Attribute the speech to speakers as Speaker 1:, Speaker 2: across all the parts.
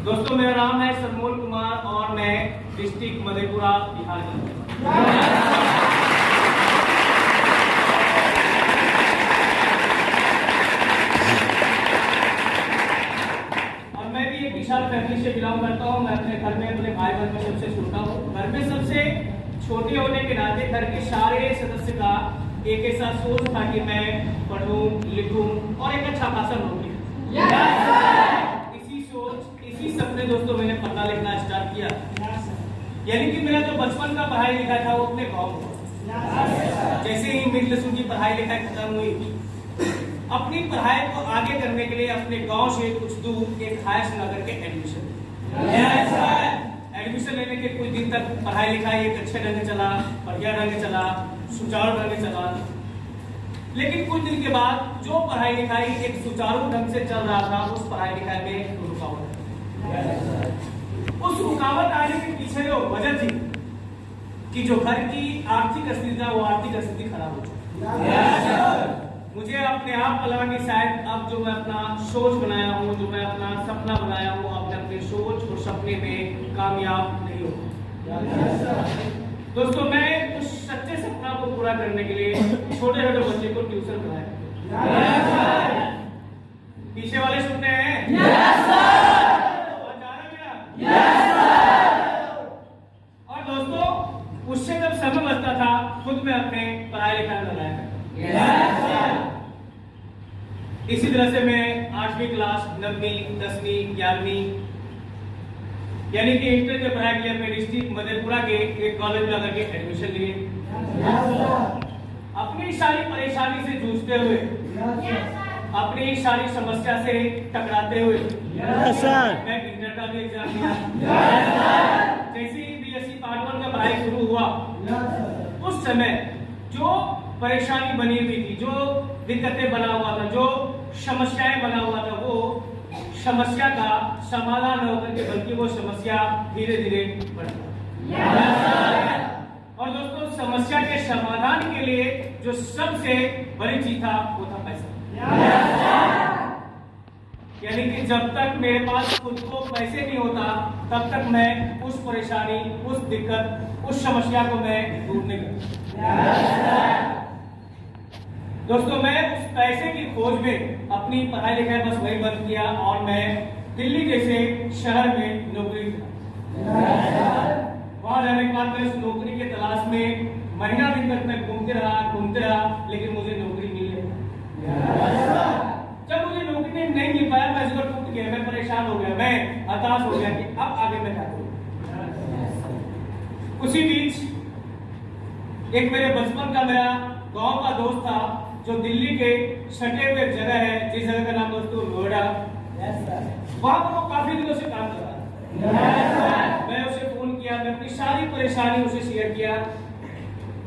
Speaker 1: दोस्तों मेरा नाम है सरमोल कुमार और मैं डिस्ट्रिक्ट मधेपुरा बिहार का और मैं भी एक विशाल फैमिली से बिलोंग करता हूँ। मैं अपने घर में अपने भाई बहन में सबसे छोटा हूँ। घर में सबसे छोटे होने के नाते घर के सारे सदस्य का एक ऐसा सोच था कि मैं पढ़ूं लिखूं और एक अच्छा खासा नौकरी। इसी सपने दोस्तों मैंने पढ़ना लिखना स्टार्ट किया। यानी कि मेरा जो बचपन का पढ़ाई लिखाई था वो अपने गांव में। जैसे ही मिडिल स्कूल की पढ़ाई लिखाई खत्म हुई, अपनी पढ़ाई को आगे करने के लिए अपने गांव से कुछ दूर एक हायर नगर के एडमिशन लेने के कुछ दिन तक पढ़ाई लिखाई एक अच्छे ढंग से चला, बढ़िया ढंग से चला, सुचारू ढंग से चला। लेकिन कुछ दिन के बाद जो पढ़ाई लिखाई एक सुचारू ढंग से चल रहा था, उस पढ़ाई लिखाई में रुकावट। उस रुकावट आने के पीछे जो वजह थी कि जो घर की आर्थिक स्थिति था वो आर्थिक स्थिति खराब हो चुकी। मुझे अपने आप को लगा कि शायद अब जो मैं अपना सोच बनाया हूँ, जो मैं अपना सपना बनाया हूँ, अपने सोच और सपने में कामयाब नहीं हो। दोस्तों मैं उस सच्चे सपना को पूरा करने के लिए छोटे छोटे बच्चे को ट्यूशन पढ़ाया। पीछे वाले सुनते हैं? और दोस्तों उससे जब समय बचता था खुद में अपने पढ़ाई लिखाई में लगाया। इसी तरह से मैं 8वीं क्लास, 9वीं, 10वीं, 11वीं यानी कि इंटर के पढ़ाई के लिए अपने डिस्ट्रिक्ट मधेपुरा के एक कॉलेज में जाकर के एडमिशन लिए। अपनी सारी परेशानी से जूझते हुए, अपनी सारी समस्या से टकराते हुए मैं इंटर का भी एग्जाम दिया। जैसे ही बीएससी पार्ट 1 का पढ़ाई शुरू हुआ, उस समय जो परेशानी बनी हुई थी, जो दिक्कतें बना हुआ था, जो समस्याएं बना हुआ था, वो समस्या का समाधान होकर के बल्कि वो समस्या धीरे धीरे बढ़ती। और दोस्तों समस्या के समाधान के लिए जो सबसे बड़ी चीज था वो था पैसा। यानी कि जब तक मेरे पास खुद को पैसे नहीं होता तब तक मैं उस परेशानी, उस दिक्कत, उस समस्या को मैं दूर नहीं करता। दोस्तों मैं उस पैसे की खोज में अपनी पढ़ाई लिखाई बस वही बंद किया और मैं दिल्ली जैसे शहर में नौकरी वहां जाने के बाद मैं उस नौकरी के तलाश में महीना दिन तक मैं घूमते रहा, लेकिन मुझे नौकरी मिल नहीं। जब मुझे नौकरी नहीं मिल पाया मैं इसको टूट गया, मैं परेशान हो गया, मैं हताश हो गया कि अब आगे मैं क्या करूं। उसी बीच एक मेरे बचपन का मेरा गांव का दोस्त था जो दिल्ली के सटे हुए जगह है, जिस जगह का नाम दोस्तों नोएडा। वहां पर वो काफी दिनों से काम कर रहा था। मैं उसे फोन किया, मैं अपनी सारी परेशानी उसे शेयर किया।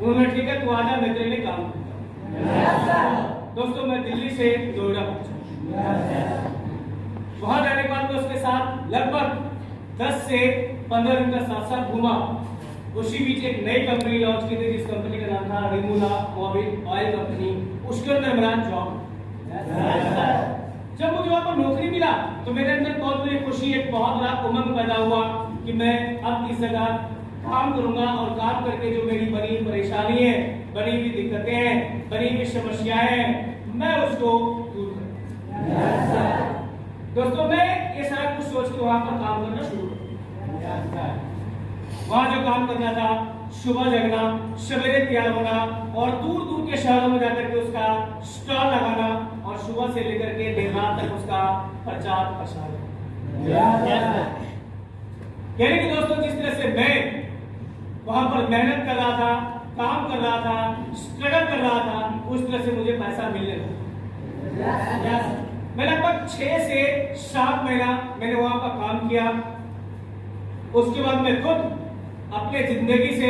Speaker 1: उन्होंने ठीक है तू आजा, मैं तेरे लिए काम करता हूं। दोस्तों मैं दिल्ली से नोएडा पहुंचा। वहां जाने के बाद मैं उसके साथ लगभग 10 से 15 दिन का साथ साथ घूमा। उसी बीच एक नई कंपनी लॉन्च की थी जिस कंपनी का नाम था रिमूला मोबिल ऑयल कंपनी। उसके अंदर मेरा जॉब। जब मुझे वहां पर नौकरी मिला तो मेरे अंदर बहुत बड़ी खुशी, एक बहुत बड़ा उमंग पैदा हुआ कि मैं अब इस जगह काम करूंगा और काम करके जो मेरी बनी परेशानी है, बनी हुई दिक्कतें हैं, बनी हुई समस्याएं हैं, मैं उसको दूर करूंगा। दोस्तों मैं ये सारा कुछ सोच के वहां पर काम करना शुरू किया। वहां जो काम करना था, सुबह जगना, सवेरे तैयार होना और दूर दूर के शहरों में जाकर के उसका स्टॉल लगाना और सुबह से लेकर के देर रात तक उसका प्रचार प्रसार। यानी कि दोस्तों जिस तरह से मैं वहां पर मेहनत कर रहा था, काम कर रहा था, स्ट्रगल कर रहा था, उस तरह से मुझे पैसा मिलने लगा। मैं लगभग 6 से 7 महीना मैंने वहां पर काम किया। उसके बाद मैं खुद अपने जिंदगी से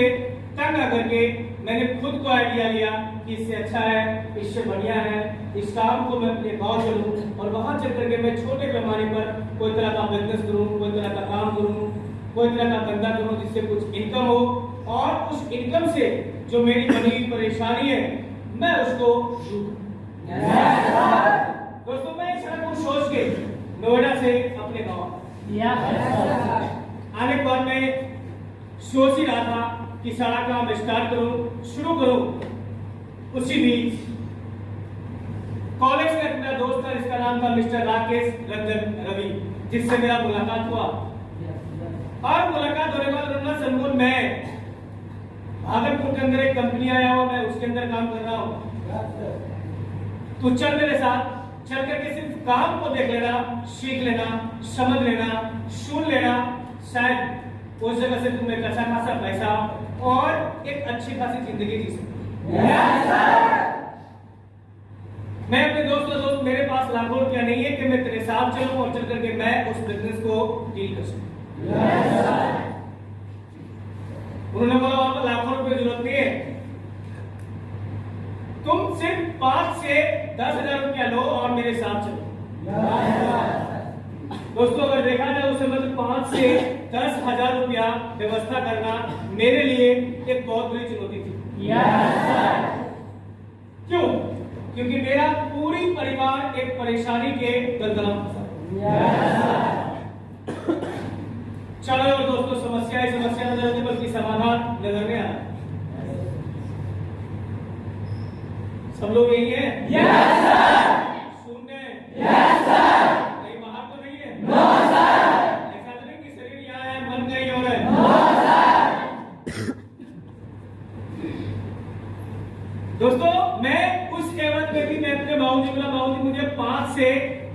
Speaker 1: तंग आकर के मैंने खुद को आइडिया लिया कि इससे अच्छा है, इससे बढ़िया है, इस काम को मैं अपने गांव चलूं और वहां चल करके मैं छोटे पैमाने पर कोई तरह का बिजनेस करूं, कोई तरह का काम करूं, कोई तरह का धंधा करूं जिससे कुछ इनकम हो और उस इनकम से जो मेरी बनी हुई परेशानी है मैं उसको दोस्तों मैं इस तरह को सोच के नोएडा से अपने गांव आने के बाद मैं सोच ही रहा था कि सारा काम स्टार्ट करूं, शुरू करूं। उसी बीच कॉलेज में अपना दोस्त था, जिसका नाम था मिस्टर राकेश रंजन रवि, जिससे मेरा मुलाकात हुआ। और मुलाकात होने के बाद उन्होंने सनमोहन, मैं भागलपुर के अंदर एक कंपनी आया हुआ, मैं उसके अंदर काम कर रहा हूँ, तू चल मेरे साथ, चल करके सिर्फ काम को देख लेना, सीख लेना, समझ लेना, सुन लेना, शायद उस जगह से तुम्हें अच्छा खासा पैसा और एक अच्छी खासी जिंदगी जी सकते। मैं अपने दोस्त मेरे पास लाखों रुपया नहीं है कि मैं तेरे साथ चलूं और चल करके मैं उस बिजनेस को डील कर सकूं। उन्होंने बोला वहां पर लाखों रुपए की जरूरत नहीं है, तुम सिर्फ 5 से 10,000 रुपया लो और मेरे साथ चलो। दोस्तों अगर देखा जाए उस समय 5 से 10,000 रुपया व्यवस्था करना मेरे लिए एक बहुत बड़ी चुनौती थी। क्यों? क्योंकि मेरा पूरी परिवार एक परेशानी के दलदल में फंसा। चलो और दोस्तों, समस्या नजर नहीं बल्कि समाधान नजर में आया। सब लोग यही है? Yes sir. सुन रहे? Yes sir. कहीं बाहर तो नहीं है? No sir. ऐसा तो नहीं कि शरीर यहाँ है, मन कहीं और है? No sir. दोस्तों मैं उस एवज में भी मैं अपने बाबूजी बोला, बाबूजी मुझे 5 से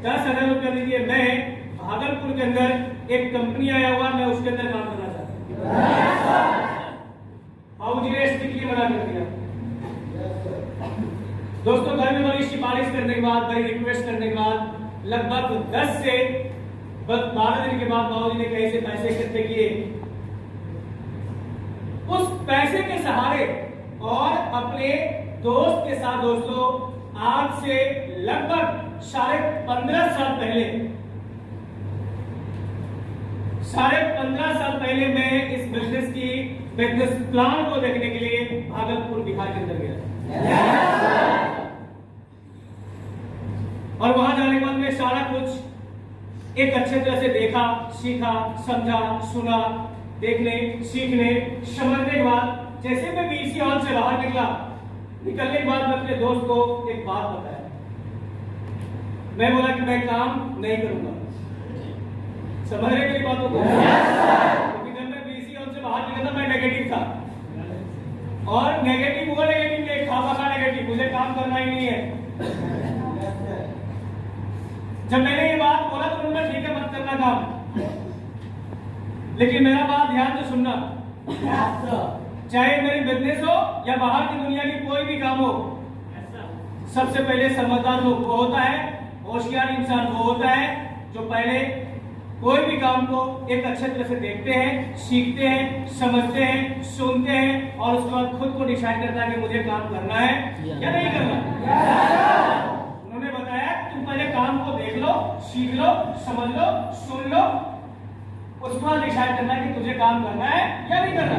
Speaker 1: 10,000 रुपया दीजिए, मैं भागलपुर के अंदर एक कंपनी आया हुआ, मैं उसके अंदर काम करना चाहता हूँ। बाबूजी ने स्ट्रिक्टली मना कर दिया। दोस्तों घर में बड़ी सिफारिश करने के बाद, बड़ी रिक्वेस्ट करने के बाद लगभग 10 से 12 दिन के बाद बाबूजी ने कैसे पैसे इकट्ठे किए, उस पैसे के सहारे और अपने दोस्त के साथ दोस्तों आज से लगभग 15.5 साल पहले, 15.5 साल पहले मैं इस बिजनेस प्लान को देखने के लिए भागलपुर बिहार के अंदर गया। और वहां जाने के बाद में सारा कुछ एक अच्छे तरह से देखा, सीखा, समझा, सुना, देखने, सीखने, समझने के बाद जैसे मैं बीसी हॉल से बाहर निकलने के बाद मैं अपने दोस्त को एक बात बताया। मैं बोला कि मैं काम नहीं करूंगा। समझ रहे मेरी बातों को? क्योंकि जब मैं बीसी हॉल से बाहर निकला था मैं नेगेटिव था, और नेगेटिव हुआ, नेगेटिव नहीं, खामखा नेगेटिव, मुझे काम करना ही नहीं है। जब मैंने ये बात बोला तो उन्होंने ठीक है मत करना काम, लेकिन मेरा बात ध्यान से सुनना, चाहे मेरी बिजनेस हो या बाहर की दुनिया की कोई भी काम हो, सबसे पहले समझदार लोग वो होता है, होशियार इंसान वो होता है जो पहले कोई भी काम को एक अच्छे तरह से देखते हैं, सीखते हैं, समझते हैं, सुनते हैं और उसके बाद खुद को डिसाइड करता है कि मुझे काम करना है या नहीं करना। उन्होंने बताया तुम पहले काम को देख लो, सीख लो, समझ लो, सुन लो, उसके बाद डिसाइड करना है कि तुझे काम करना है या नहीं करना।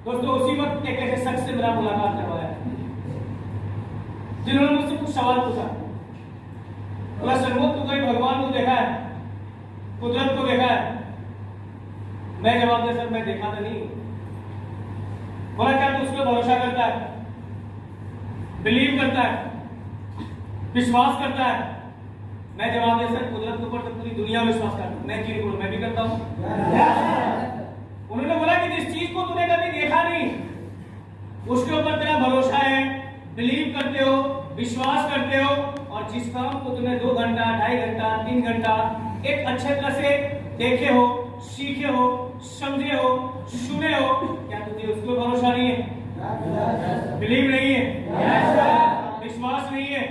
Speaker 1: दोस्तों उसी वक्त एक ऐसे शख्स से मेरा मुलाकात करवाया जिन्होंने मुझसे कुछ सवाल पूछा। बोला सनमोहन तू कहीं भगवान को देखा है, कुदरत को देखा है? मैं जवाब दिया सर मैं देखा तो नहीं। बोला क्या तू उस पर भरोसा करता है, बिलीव करता है, विश्वास करता है? मैं जवाब दिया सर कुदरत के ऊपर तो पूरी दुनिया विश्वास करता है, मैं क्यों बोलूं, मैं भी करता हूं। उन्होंने बोला कि जिस चीज को तूने कभी देखा नहीं उसके ऊपर तेरा भरोसा है, बिलीव करते हो, विश्वास करते हो, और जिस काम को तुमने 2 घंटा, 2.5 घंटा, 3 घंटा एक अच्छे तरह से देखे हो, सीखे हो, समझे हो, सुने हो, क्या तुझे उसको भरोसा नहीं है, बिलीव नहीं है, विश्वास नहीं है?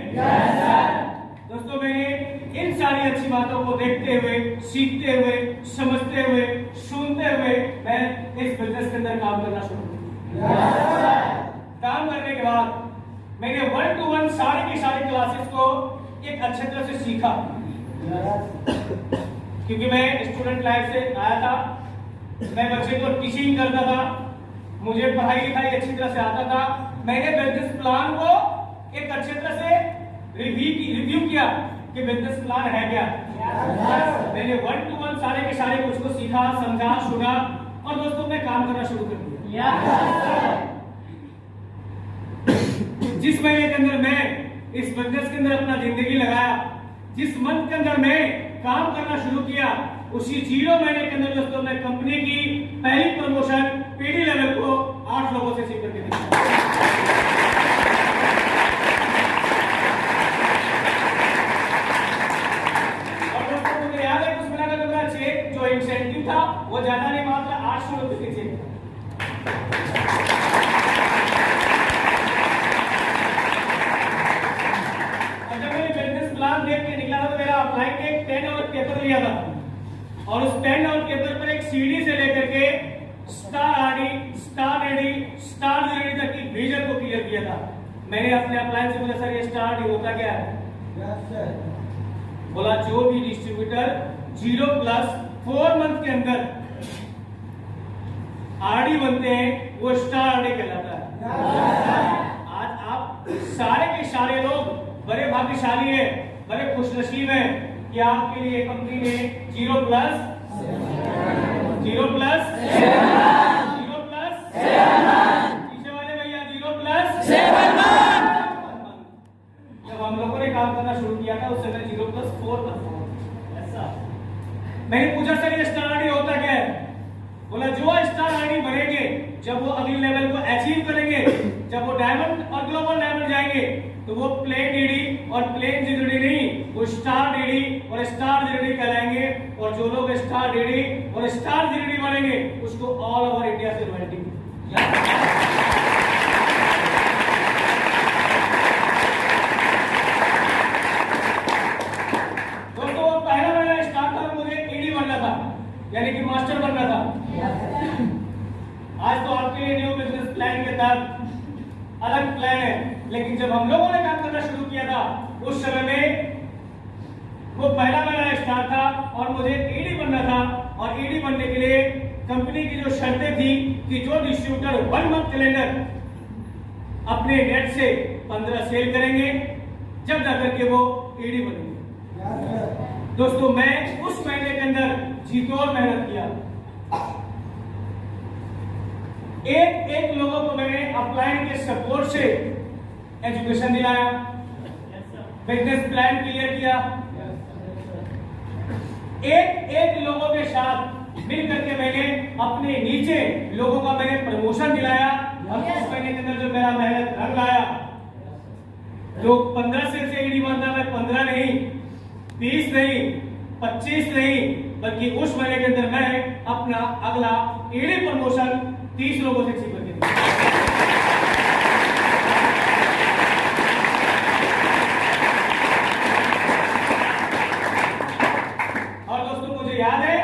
Speaker 1: दोस्तों मैंने इन सारी अच्छी बातों को देखते हुए, सीखते हुए, समझते हुए, सुनते हुए मैं इस बिजनेस के अंदर काम करना शुरू किया। काम करने के बाद मैंने 1 to 1 सारी की सारी क्लासेस को एक अच्छे तरह से सीखा, क्योंकि मैं स्टूडेंट लाइफ से आया था, मैं बच्चे को टीचिंग करता था, मुझे पढ़ाई लिखाई अच्छी तरह से आता था। मैंने बिजनेस प्लान को एक अच्छे तरह से रिव्यू किया कि बिजनेस प्लान है क्या। मैंने 1 to 1 सारे के सारे कुछ को सीखा, समझा, सुना और दोस्तों मैं काम करना शुरू कर दिया। जिस महीने के अंदर मैं इस बिजनेस के अंदर अपना जिंदगी लगाया, जिस मंथ के अंदर मैं काम करना शुरू किया, उसी 0 महीने के अंदर दोस्तों मैं कंपनी की पहली प्रमोशन पीडी लेवल को 8 लोगों से अचीव करके दिखाया। और दोस्तों मुझे याद है कुछ महीना का जो मेरा चेक जो इंसेंटिव था वो ज्यादा नहीं, मात्र 800 रुपए के चेक। देख के निकला था तो मेरा अप्लाई के एक पेन और पेपर लिया था और उस पेन और पेपर पर एक सीडी से लेकर के star RD, star AD, star JD तक की विजन को क्लियर किया था। मैंने अपने अप्लाई से बोला सर ये स्टार डी होता क्या है? बोला जो भी डिस्ट्रीब्यूटर 0+4 मंथ के अंदर आरडी बनते हैं वो स्टार आरडी कहलाता है। आज आप सारे के सारे लोग बड़े भाग्यशाली है, बड़े खुशनसीब हैं कि आपके लिए कंपनी ने 0+7 पीछे वाले भैया 0+7 जब हम लोगों ने काम करना शुरू किया था उस समय 0+4 ऐसा। मैंने पूछा सर ये स्टार आईडी होता क्या है? बोला जो स्टार आईडी बनेंगे जब वो अगले लेवल को अचीव करेंगे, जब वो डायमंड और ग्लोबल डायमंड जाएंगे तो वो प्लेन डीडी और प्लेन जीडी नहीं, वो स्टार डीडी और स्टार जीडी कहलाएंगे। और जो लोग स्टार डीडी और स्टार जीडी बनेंगे उसको ऑल ओवर इंडिया से रॉयल्टी। दोस्तों पहला महीना स्टार्ट था मुझे ईडी बनना था, यानी कि मास्टर बनना था। आज तो आपके लिए न्यू बिजनेस प्लान के तहत अलग प्लान है, लेकिन जब हम लोगों ने काम करना शुरू किया था उस समय में वो पहला मेरा स्टार्ट था और मुझे ईडी बनना था। और ईडी बनने के लिए कंपनी की जो शर्तें थी कि जो डिस्ट्रीब्यूटर 1 मंथ कैलेंडर अपने नेट से 15 सेल करेंगे जब जाकर के वो ईडी बनेंगे। दोस्तों मैं उस महीने के अंदर जीतोड़ मेहनत किया, एक लोगों को मैंने अपलाइन के सपोर्ट से एजुकेशन दिलाया, बिजनेस प्लान क्लियर किया, एक लोगों के साथ मिल करके मैंने अपने नीचे लोगों का मैंने प्रमोशन दिलाया। और उस महीने के अंदर जो मेरा मेहनत रंग लाया, लोग 15 सेल से ईडी बनता, मैं 15 नहीं, 20 नहीं, 25 नहीं, बल्कि उस महीने के अंदर मैं अपना अगला ईडी प्रमोशन 30 लोगों से अचीव करके दिया। और दोस्तों मुझे याद है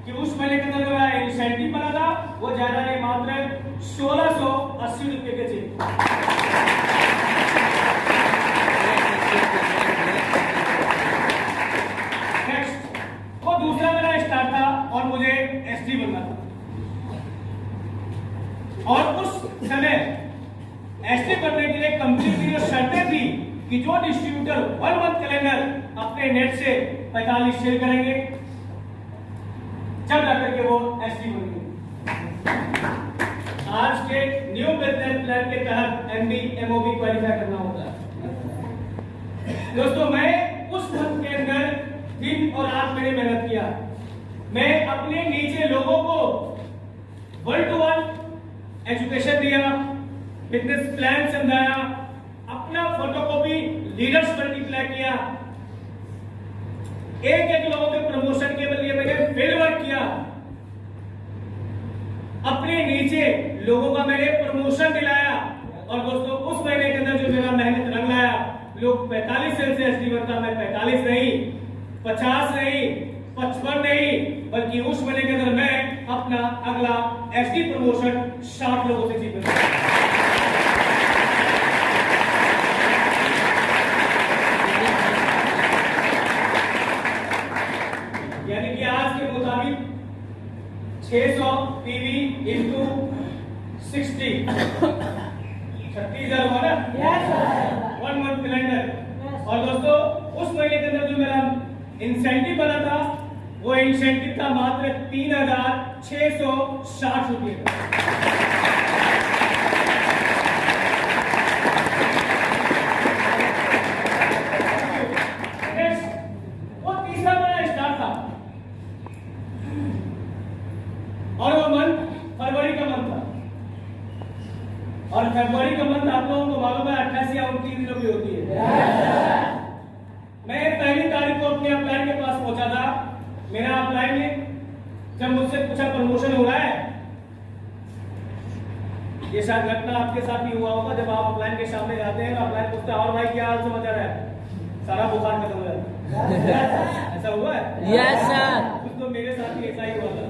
Speaker 1: कि उस महीने के अंदर मेरा इंसेंटिव बना था वो ज्यादा नहीं, मात्र 1680 रुपए के चेक। नेक्स्ट वो दूसरा मेरा स्टार्ट था और मुझे एसडी बनना था। और उस समय एसडी बनने के लिए कंपनी की जो शर्तें थी कि जो डिस्ट्रीब्यूटर 1 मंथ कैलेंडर अपने नेट से 45 सेल करेंगे जब जाकर के वो एसडी बनेंगे। आज के न्यू बिजनेस प्लान के तहत एमबी एमओबी क्वालिफाई करना होता है। दोस्तों मैं उस मंथ के अंदर दिन और रात मैंने मेहनत किया, मैं अपने नीचे लोगों को 1 to 1 एजुकेशन दिया, बिजनेस प्लान समझाया, अपना फोटोकॉपी लीडर्स मल्टीप्लाई किया, एक लोगों के प्रमोशन के लिए मैंने फील्ड वर्क किया, अपने नीचे लोगों का मैंने प्रमोशन दिलाया। और दोस्तों उस महीने के अंदर जो मेरा मेहनत रंग लाया, लोग 45 सेल से एसडी बनता, मैं 45 नहीं, 50 नहीं, 55 नहीं, बल्कि उस महीने के अंदर मैं अपना अगला एसडी प्रमोशन 60 लोगों से जीत गया। यानी कि आज के मुताबिक 600 पीवी इंटू 60 36,000 हुआ ना? 1 मंथ कैलेंडर। और दोस्तों उस महीने के अंदर जो मेरा इंसेंटिव बना था वो इंसेंटिव था मात्र 3,660 रुपये का। वो तीसरा मेरा स्टार्ट था और वो मंथ फरवरी का मंथ था और फरवरी का मंथ आप लोगों को मालूम है 28 या 29 दिनों की होती है। मैं 1 तारीख को अपने अपलाइन के पास पहुंचा था। मेरा अपलाइन ने जब मुझसे पूछा प्रमोशन हो रहा है, ये शायद घटना आपके साथ भी हुआ होगा, जब आप अपलाइन के सामने जाते हैं तो अपलाइन पूछता है और भाई क्या हाल समाचार है, सारा बुखार खत्म हो जाता है। ऐसा हुआ है?
Speaker 2: Yes sir.
Speaker 1: कुछ तो मेरे साथ भी ऐसा ही हुआ था।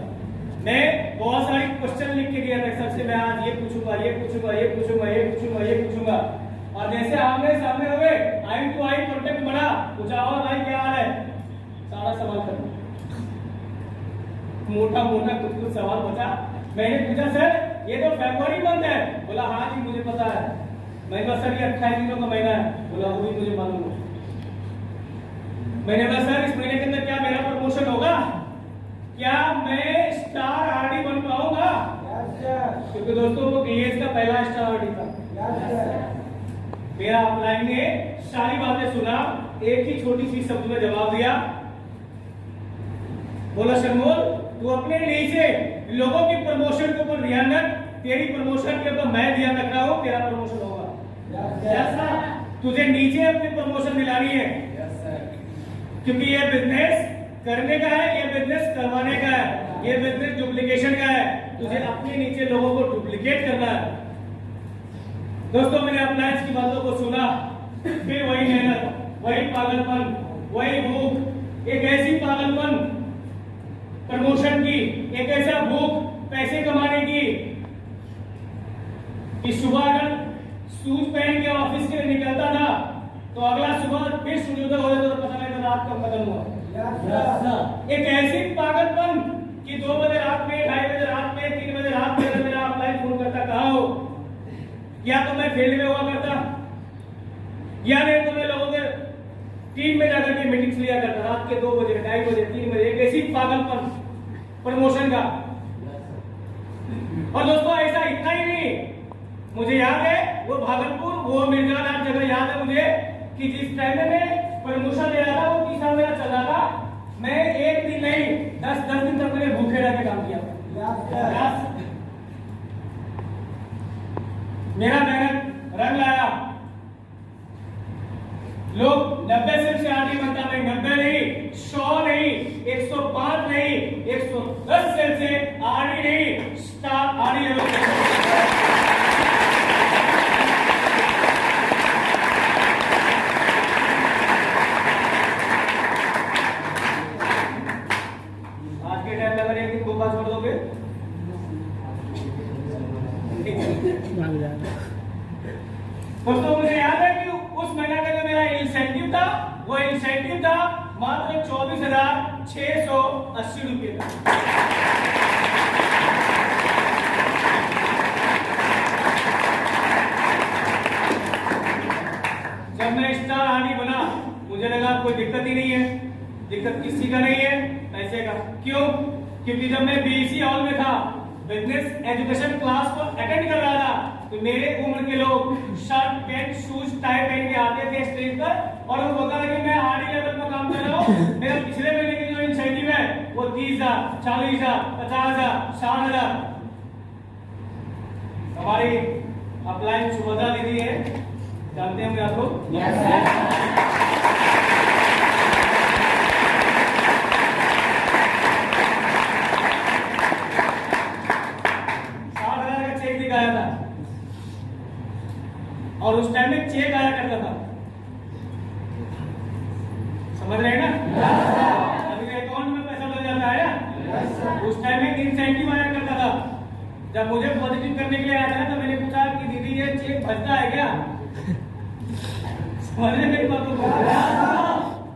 Speaker 1: मैं बहुत सारी क्वेश्चन लिख के गया था सबसे, मैं आज ये पूछूंगा ये पूछूंगा ये पूछूंगा ये पूछूंगा ये पूछूंगा, और जैसे आमने सामने हुए आई टू आई कांटेक्ट बना, पूछा और भाई क्या हाल है, सारा सवाल खत्म। मोटा मोटा कुछ कुछ सवाल बचा। मैंने पूछा सर ये तो फरवरी मंथ है, बोला हाँ जी मुझे पता है। मैंने कहा सर ये 28 दिनों का महीना है, बोला वो भी मुझे मालूम है। मैंने कहा सर इस महीने के अंदर क्या मेरा प्रमोशन होगा, क्या मैं स्टार आरडी बन पाऊंगा? क्योंकि दोस्तों वो केएस का पहला स्टार आरडी था। मेरा अपलाइन ने सारी बातें सुना, एक ही छोटी सी शब्द में जवाब दिया, बोला शर्मोल तू अपने नीचे लोगों की प्रमोशन के ऊपर ध्यान रख, तेरी प्रमोशन के ऊपर मैं ध्यान रख रहा हूं, तेरा प्रमोशन होगा। तुझे नीचे अपनी प्रमोशन दिलानी है, क्योंकि ये बिजनेस करने का है, ये बिजनेस करवाने का है, ये बिजनेस डुप्लीकेशन का है। तुझे अपने नीचे लोगों को डुप्लीकेट करना है। दोस्तों मैंने अपलाइंस की बातों को सुना, फिर वही मेहनत, वही पागलपन, वही भूख, एक ऐसी पागलपन प्रमोशन की, एक ऐसा भूख पैसे कमाने की कि सुबह अगर शूज पहन के ऑफिस के लिए निकलता था तो अगला सुबह फिर सूर्योदय हो जाता तो पता नहीं था रात कब खत्म हुआ। एक ऐसी पागलपन कि 2 बजे रात में, 2:30 बजे रात में, 3 बजे रात में अगर मेरा अपलाइन फोन करता कहा हो, या तो मैं फील्ड में हुआ करता या नहीं तो मैं लोगों के टीम में जाकर के मीटिंग्स लिया करता रात के 2 बजे, 2:30 बजे, 3 बजे। एक ऐसी पागलपन प्रमोशन का। और दोस्तों ऐसा इतना ही नहीं, मुझे याद है वो भागलपुर, वो मिर्जानाथ जगह याद है मुझे कि जिस टाइम में मैं प्रमोशन ले रहा था वो तीसरा मेरा चल रहा था, मैं एक दिन नहीं 10 दिन तक मैंने भूखे रह के काम किया। मेरा मेहनत रंग लाया। लोग 90 सेल से आरडी बनता, मैं 90 नहीं, 100 नहीं, 105 नहीं, 110 सेल से आरडी नहीं, स्टार आरडी लेवल। दोस्तों मुझे याद है कि उस महीने का जो मेरा इंसेंटिव था वो इंसेंटिव था मात्र 24,680 रुपये का। जब मैं स्टार आरडी बना मुझे लगा कोई दिक्कत ही नहीं है, दिक्कत किसी का नहीं है, पैसे का। क्यों? क्योंकि जब मैं बीसी हॉल में था, बिजनेस एजुकेशन क्लास को अटेंड कर रहा था, तो मेरे उम्र के लोग शर्ट पैंट शूज टाई पहन के आते थे स्टेज पर और वो बता रहे कि मैं आरडी लेवल पर काम कर रहा हूँ, मेरा पिछले महीने की जो इंसेंटिव है वो 30,000, 40,000, 50,000, 60,000। हमारी अपलाइन सुभद्रा दीदी है, जानते होंगे आप लोग। और उस टाइम में चेक आया करता था, समझ रहे हैं ना? अभी अकाउंट में पैसा लग जाता है ना, उस टाइम में इंसेंटिव आया करता था। जब मुझे पॉजिटिव करने के लिए आया था तो मैंने पूछा कि दीदी ये चेक बचता है क्या? समझ रहे मेरी बात को?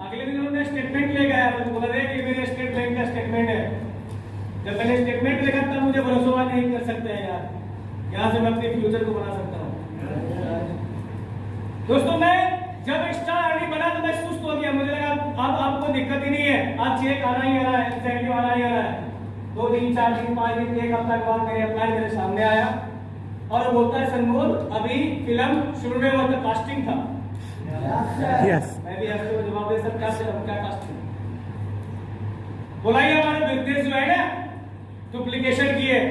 Speaker 1: अगले दिन उन्होंने स्टेटमेंट ले गया, तो बोला कि मेरे स्टेट बैंक का स्टेटमेंट है। जब मैंने स्टेटमेंट देखा तब मुझे भरोसा नहीं कर सकते हैं यार, यहाँ से मैं अपने फ्यूचर को बना सकता हूँ। दोस्तों मैं जब स्टार आरडी बना तो मैं सुस्त हो गया, मुझे लगा अब आपको दिक्कत ही नहीं है, अब चेक आना ही आ रहा है, इंसेंटिव आना ही आ रहा है। 2 दिन 4 दिन 5 दिन 1 हफ्ता के बाद मेरे अप्लाई मेरे सामने आया और बोलता है सनमोल अभी फिल्म शुरू में हुआ था, कास्टिंग था।
Speaker 2: यस
Speaker 1: मैं भी आपको जवाब दे सकता हूं क्या कास्टिंग। बोला ये हमारे बिजनेस जो है ना डुप्लीकेशन की है,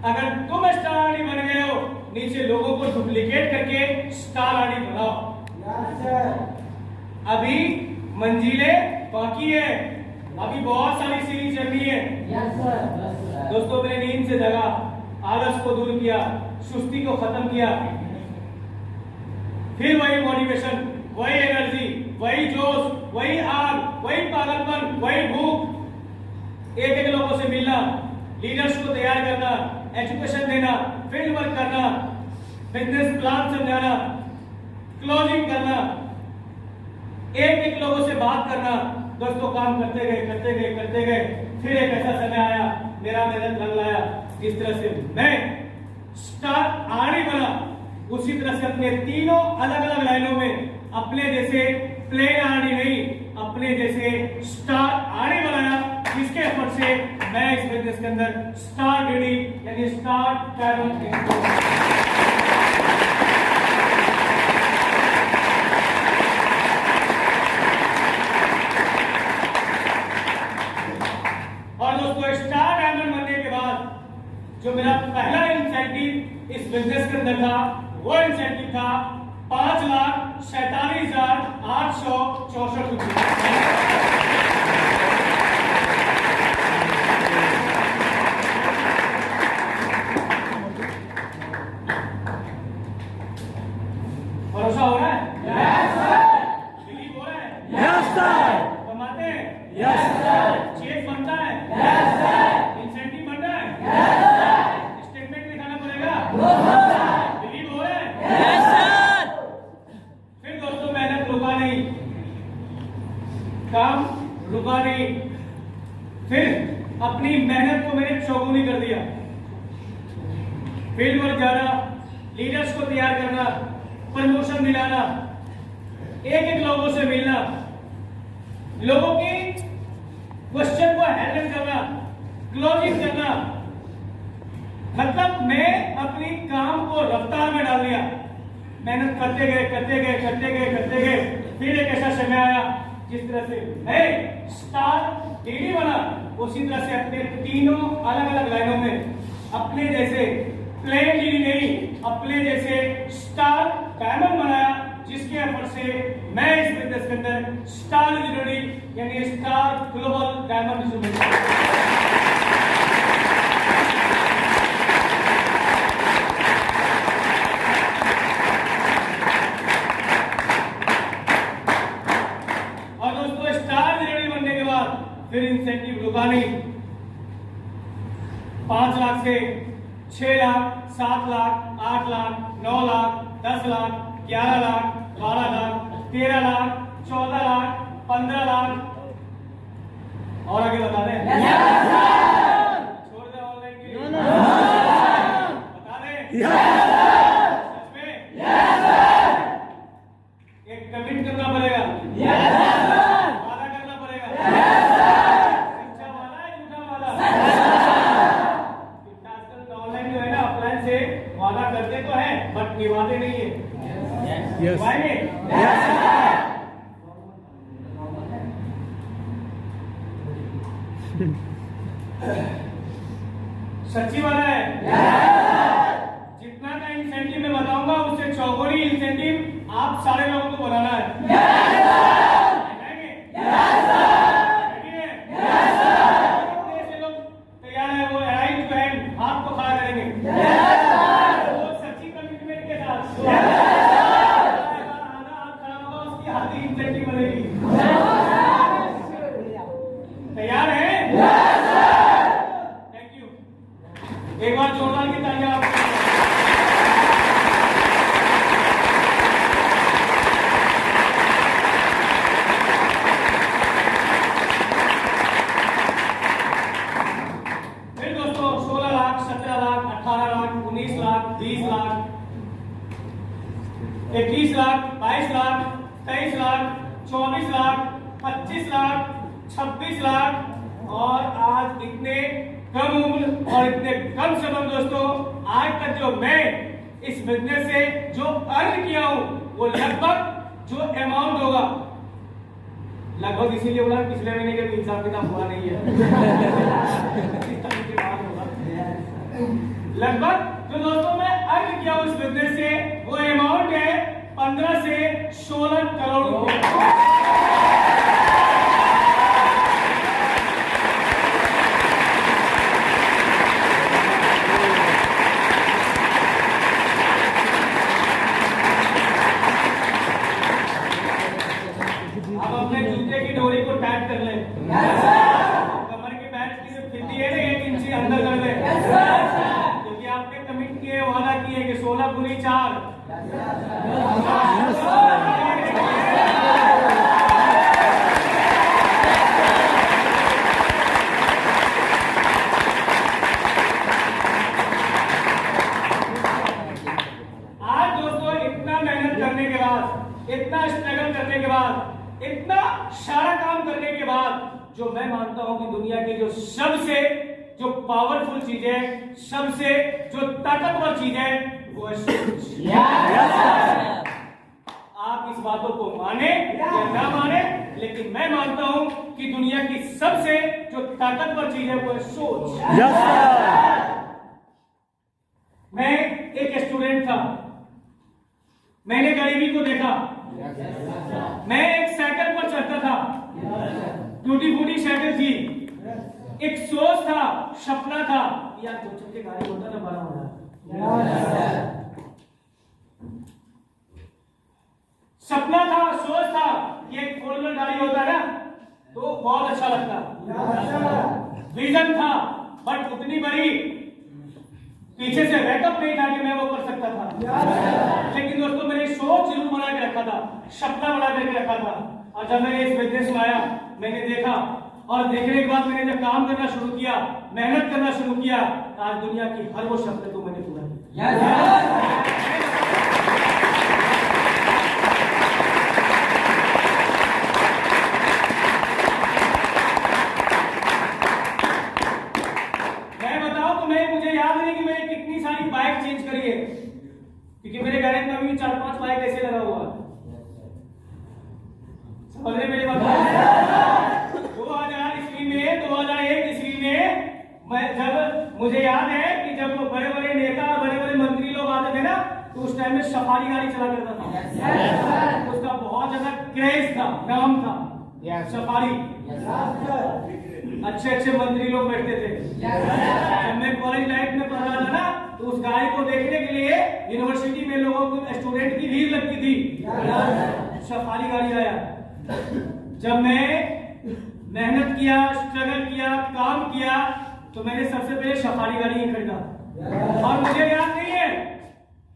Speaker 1: अगर तुम स्टार आरडी बन गए हो नीचे लोगों को डुप्लीकेट करके स्टार आरडी बनाओ। अभी मंजिलें बाकी है, अभी बहुत सारी सीरीज चलनी है। दोस्तों मैंने नींद से जगा, आलस को दूर किया, सुस्ती को खत्म किया, फिर वही मोटिवेशन, वही एनर्जी, वही जोश, वही आग, वही पागलपन, वही भूख। एक लोगों से मिलना, लीडर्स को तैयार करना, एजुकेशन देना, फील्ड वर्क करना, बिजनेस प्लान समझाना, क्लोजिंग करना, एक लोगों से बात करना। दोस्तों काम करते गए, फिर एक ऐसा समय आया, मेरा मेहनत रंग लाया। जिस तरह से मैं स्टार आरडी बना, उसी तरह से अपने तीनों अलग अलग लाइनों में अपने जैसे प्लेन आरडी नहीं, अपने जैसे स्टार आरडी बनाया, जिसके एफर्ट से मैं इस बिजनेस के अंदर स्टार डीडी यानी स्टार डायमंड। और दोस्तों स्टार डायमंड बनने के बाद जो मेरा पहला इंसेंटिव इस बिजनेस के अंदर था, वो इंसेंटिव था 5,47,864 रुपये। भरोसा हो रहा है? Yes sir. बिलीव हो रहा है?
Speaker 2: Yes sir.
Speaker 1: कमाते हैं?
Speaker 2: Yes sir.
Speaker 1: चेक बनता है?
Speaker 2: Yes sir.
Speaker 1: इंसेंटिव बन रहा है?
Speaker 2: Yes sir.
Speaker 1: स्टेटमेंट दिखाना पड़ेगा?
Speaker 2: Yes sir.
Speaker 1: बिलीव हो रहा है?
Speaker 2: Yes sir.
Speaker 1: फिर दोस्तों मेहनत रुका नहीं, काम रुका नहीं, फिर अपनी मेहनत को मैंने चौगुनी कर दिया। फील्ड वर्क जाना, लीडर्स को तैयार करना, प्रमोशन दिलाना, एक लोगों से मिलना, लोगों की क्वेश्चन को हैंडल करना, क्लोजिंग करना, मतलब मैं अपनी काम को रफ्तार में डाल दिया। मेहनत करते गए, फिर एक ऐसा समय आया जिस तरह से मैं स्टार डीडी बना, उसी तरह से अपने तीनों अलग अलग लाइनों में अपने जैसे प्लेन डीडी नहीं, अपने जैसे स्टार डायमंड बनाया, जिसके एफर्ट से मैं इस बिजनेस के अंदर स्टार डीडी यानी स्टार ग्लोबल डायमंड डिस्ट्रीब्यूटर। फिर इंसेंटिव रुका नहीं, 5 लाख से 6 लाख, 7 लाख, 8 लाख, 9 लाख, 10 लाख, 11 लाख, 12 लाख, 13 लाख, 14 लाख, 15 लाख, और आगे बता दें? छोड़ दे ऑनलाइन के लिए? बता दें? सच में? एक कमिट करना पड़ेगा, वादा करना पड़ेगा। वादा करते तो है बट निभाते नहीं है।
Speaker 2: यस
Speaker 1: सच्ची वाला है। जितना का इंसेंटिव मैं बताऊंगा उससे चौगुनी इंसेंटिव आप सारे लोगों को बनाना है। तैयार है? वो राइट टू हैंड हाथ को खड़ा करेंगे। तैयार है? Thank you. एक बार जोरदार की तालियां आपको। लाख, 26 लाख और आज इतने कम उम्र और इतने कम समय दोस्तों, आज तक जो मैं इस बिजनेस से जो अर्न किया हूं वो लगभग जो अमाउंट होगा, लगभग इसीलिए बोला पिछले महीने के हिसाब किताब हुआ नहीं है लगभग जो दोस्तों मैं अर्न किया हूं इस बिजनेस से वो अमाउंट है 15 से 16 करोड़ रुपए। अब अपने जूते की डोरी को टाइट कर ले, कमर की बेल्ट की जो फिटी है ना 1 इंच अंदर कर ले, क्योंकि आपने कमिट किए, वादा किए कि 16 गुनी 4। आज दोस्तों इतना मेहनत करने के बाद, इतना स्ट्रगल करने के बाद, इतना सारा काम करने के बाद जो मैं मानता हूं कि दुनिया की जो सबसे जो पावरफुल चीज है, सबसे जो ताकतवर चीज है वो है सोच। आप इस बातों को माने या ना माने, लेकिन मैं मानता हूं कि दुनिया की सबसे जो ताकतवर चीज है वो है सोच। मैं एक स्टूडेंट था, मैंने गरीबी को देखा, मैं एक साइकिल पर चढ़ता था, टूटी फूटी साइकिल थी, एक सोच था, सपना था, यार 2 चक्के गाड़ी होता ना बड़ा होना, सपना था, सोच था कि एक 4 व्हीलर गाड़ी होता ना तो बहुत अच्छा लगता, विजन था, बट उतनी बड़ी पीछे से बैकअप नहीं था कि मैं वो कर सकता था। लेकिन दोस्तों मैंने सोच जरूर बना के रखा था, सपना बना करके रखा था, और जब मैंने इस बिजनेस में आया, मैंने देखा, और देखने के बाद मैंने जब काम करना शुरू किया, मेहनत करना शुरू किया, आज दुनिया की हर वो सपने को मैंने पूरा किया। मुझे याद नहीं कि मैंने कितनी सारी बाइक चेंज करी है, क्योंकि मेरे गैरेज में अभी 4-5 बाइक ऐसे लगा हुआ है। समझ रहे मेरी बात? 2000 ईस्वी में, 2001 ईस्वी में मैं, जब मुझे याद है कि जब बड़े बड़े नेता, बड़े बड़े मंत्री लोग आते थे ना, तो उस टाइम में सफारी गाड़ी चला करता था, उसका बहुत ज्यादा क्रेज था, नाम था सफारी। अच्छे अच्छे मंत्री लोग बैठते थे। जब मैं कॉलेज लाइफ में पढ़ रहा था ना, तो उस गाड़ी को देखने के लिए यूनिवर्सिटी में लोगों को, स्टूडेंट की भीड़ लगती थी। सफारी गाड़ी आया, जब मैं मेहनत किया, स्ट्रगल किया, काम किया, तो मैंने सबसे पहले सफारी गाड़ी ही खरीदा। और मुझे याद नहीं है,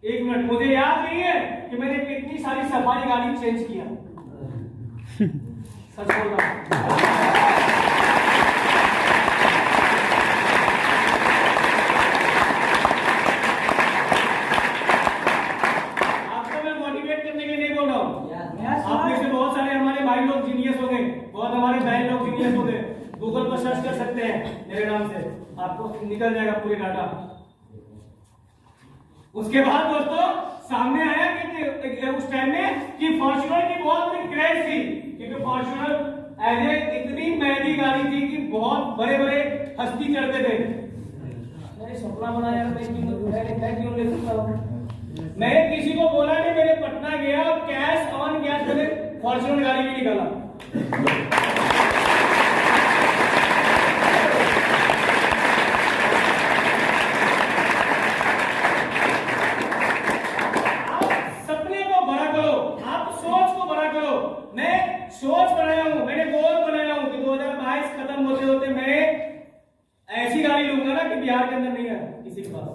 Speaker 1: 1 मिनट, मुझे याद नहीं है कि मैंने कितनी सारी सफारी गाड़ी चेंज किया, सच बोल रहा हूं। आप में से बहुत सारे हमारे भाई लोग जीनियस हो गए, बहुत हमारे बहन लोग जीनियस हो गए, गूगल पर सर्च कर सकते हैं मेरे नाम से, आपको निकल जाएगा पूरे डाटा। उसके बाद दोस्तों सामने आया कि उस टाइम में कि फॉर्च्यूनर की बहुत बड़ी क्रेज थी, क्योंकि फॉर्च्यूनर ऐसे इतनी महंगी गाड़ी थी कि बहुत बड़े बड़े हस्ती चढ़ते थे। मैंने सपना बनाया, मैं क्यों ले सकता हूँ। मैंने किसी को बोला नहीं, मैंने पटना गया और कैश ऑन कैश मैंने फॉर्च्यूनर गाड़ी भी निकाला। आप सपने को बड़ा करो, आप सोच को बड़ा करो। मैं सोच बनाया हूं, मैंने गोल बनाया हूं कि 2022 खत्म होते होते मैं ऐसी गाड़ी लूंगा ना कि बिहार के अंदर नहीं है किसी के पास।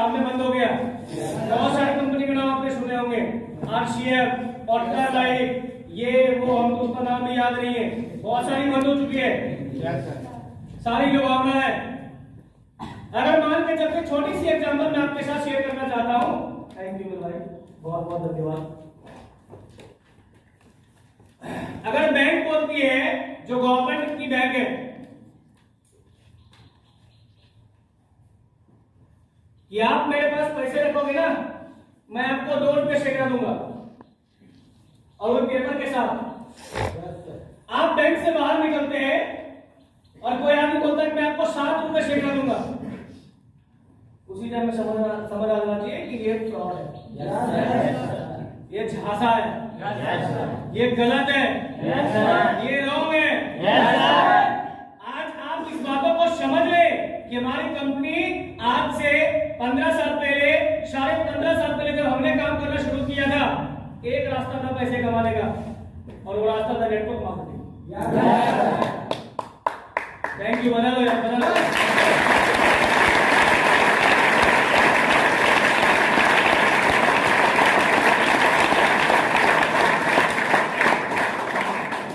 Speaker 1: साल में बंद हो गया। बहुत सारी कंपनी के नाम आपने सुने होंगे, आरसीएफ, ऑटकर लाइफ, ये वो, हमको उसका नाम भी याद नहीं है, बहुत सारी बंद हो चुकी है, सारी लुभावना है। अगर मान के चलते छोटी सी एग्जांपल मैं आपके साथ शेयर करना चाहता हूँ। थैंक यू भाई, बहुत बहुत धन्यवाद। अगर बैंक बोलती है, जो गवर्नमेंट की बैंक है, कि आप मेरे पास पैसे रखोगे ना, मैं आपको 2 रुपए शेकड़ा दूंगा, और वो पेपर के साथ। आप बैंक से बाहर निकलते हैं और कोई आदमी बोलता है कि मैं आपको 7 रुपए शेकड़ा दूंगा, उसी टाइम में समझ आ जाना चाहिए कि ये फ्रॉड है, ये झांसा है, ये गलत है, ये रॉन्ग है। आज आप इस बातों को समझ ले कि हमारी कंपनी आज से 15 साल पहले, 15.5 साल पहले जब हमने काम करना शुरू किया था, एक रास्ता था पैसे कमाने का, और वो रास्ता था नेटवर्क मार्केटिंग। थैंक यू, बदल लो यार, बदल लो।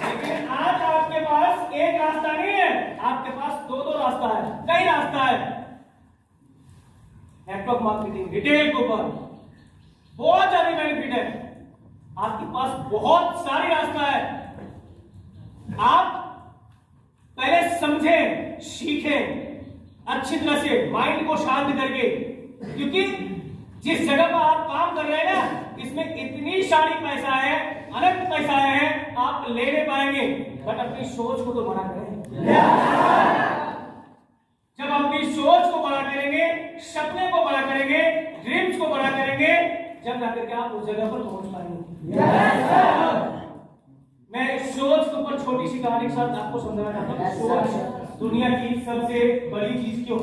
Speaker 1: लेकिन आज आपके पास एक रास्ता नहीं है, आपके पास 2 रास्ता है, कई रास्ता है। नेटवर्क मार्केटिंग, रिटेल के ऊपर बहुत ज्यादा बेनिफिट है, आपके पास बहुत सारी रास्ता है। आप पहले समझें, सीखें अच्छी तरह से, माइंड को शांत करके, क्योंकि जिस जगह पर आप काम कर रहे हैं ना, इसमें इतनी सारी पैसा है, अनंत पैसा है, आप ले नहीं पाएंगे। बट अपनी सोच को तो बड़ा करें। जब अपनी सोच को बड़ा करेंगे, सपने को बड़ा करेंगे, ड्रीम्स को बड़ा करेंगे, जब जाकर के आप उस जगह पर पहुंच पाएंगे। मैं सोच के ऊपर छोटी सी कहानी के साथ आपको समझाना चाहता हूँ। सोच दुनिया की सबसे बड़ी चीज क्यों?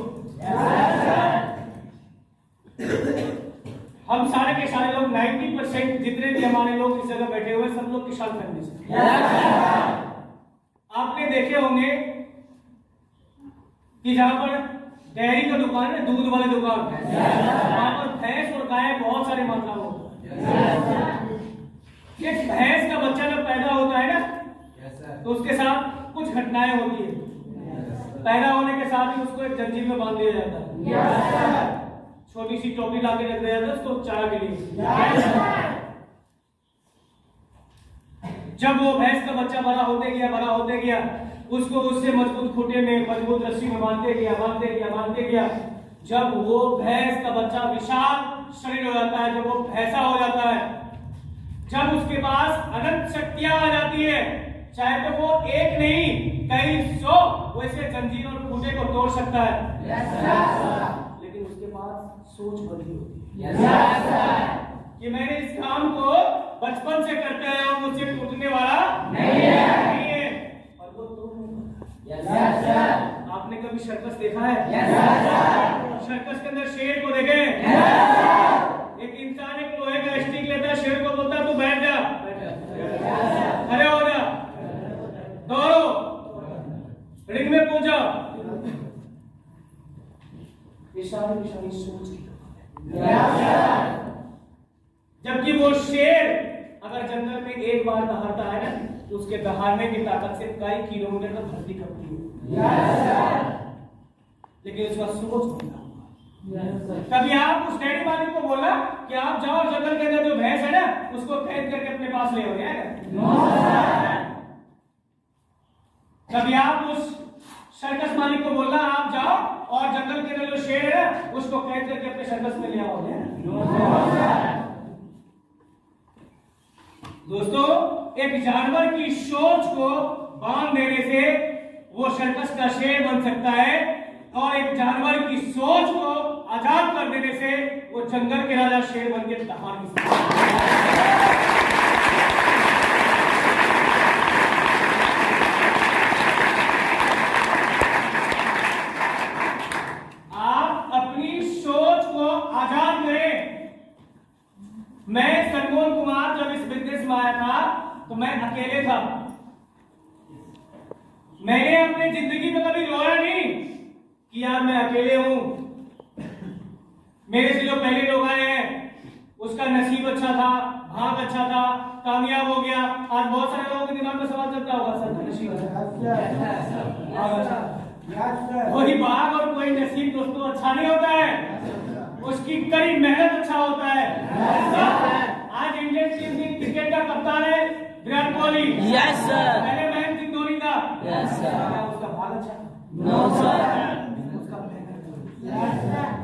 Speaker 1: हम सारे के सारे लोग 90% जितने भी हमारे लोग इस जगह बैठे हुए, सब लोग किसान फैमिली से। आपने देखे होंगे कि जहां पर डेयरी का दुकान है, दूध वाले दुकान, वहां पर भैंस और गाय बहुत सारी मात्रा में होता है। ये भैंस का बच्चा जब पैदा होता है ना, तो उसके साथ कुछ घटनाएं होती है। पैदा होने के साथ ही उसको एक जंजीर में बांध दिया जाता है, छोटी सी टोपी लाके रख दिया जाता है उसको चारा के लिए। जब वो भैंस का बच्चा बड़ा होते गया, उसको उससे मजबूत खूंटे में, मजबूत रस्सी में बांधते गया। जब वो भैंस का बच्चा विशाल शरीर हो जाता है, जब वो भैंसा हो जाता है, जब उसके पास अनंत शक्तियां आ जाती है, चाहे तो वो एक नहीं कई 100 वैसे जंजीर और खूंटे को तोड़ सकता है। लेकिन उसके पास सोच बदली होती है कि मैंने इस काम को बचपन से करते हैं और मुझसे टूटने वाला नहीं है, और वो आपने कभी सर्कस देखा है? सर्कस के अंदर शेर को देखे? एक इंसान एक लोहे का स्टिक लेता है, शेर को बोलता है तू बैठ जा, खड़े हो जा, दौड़ो, रिंग में पहुंच जाओ। निशानी सोच की। जबकि वो शेर अगर जंगल में एक बार दहाड़ता है ना, तो उसके दहाड़ने की ताकत से कई किलोमीटर तक धरती कपती है। लेकिन उसका सोच बदला। कभी आप उस डैडी मालिक को बोला कि आप जाओ जंगल के अंदर जो भैंस है ना, उसको खरीद करके अपने पास ले आओगे? कभी आप उस सर्कस मालिक को बोलना आप जाओ और जंगल के अंदर जो शेर है ना, उसको खरीद करके अपने सर्कस में ले आओगे? दोस्तों, एक जानवर की सोच को बांध देने से वो सर्कस का शेर बन सकता है, और एक जानवर की सोच को आजाद कर देने से वो जंगल के राजा शेर बन के दहाड़ भी सकता है। आप अपनी सोच को आजाद करें। मैं सनमोहन कुमार जब इस बिजनेस में आया था तो मैं अकेले था। मैंने अपनी जिंदगी में कभी रोया नहीं कि यार मैं अकेले हूं, मेरे से जो पहले लोग आए हैं उसका नसीब अच्छा था, भाग अच्छा था, कामयाब हो गया। आज बहुत सारे लोगों के दिमाग में सवाल चलता होगा, सर का नसीब अच्छा, कोई भाग और कोई नसीब दोस्तों अच्छा नहीं होता है, उसकी कड़ी मेहनत अच्छा होता है। आज इंडियन टीम की क्रिकेट का कप्तान है विराट कोहली।
Speaker 2: Yes sir.
Speaker 1: पहले महेंद्र सिंह धोनी था।
Speaker 2: Yes sir.
Speaker 1: उसका भाग अच्छा,
Speaker 2: नो सर।
Speaker 1: उसका मेहनत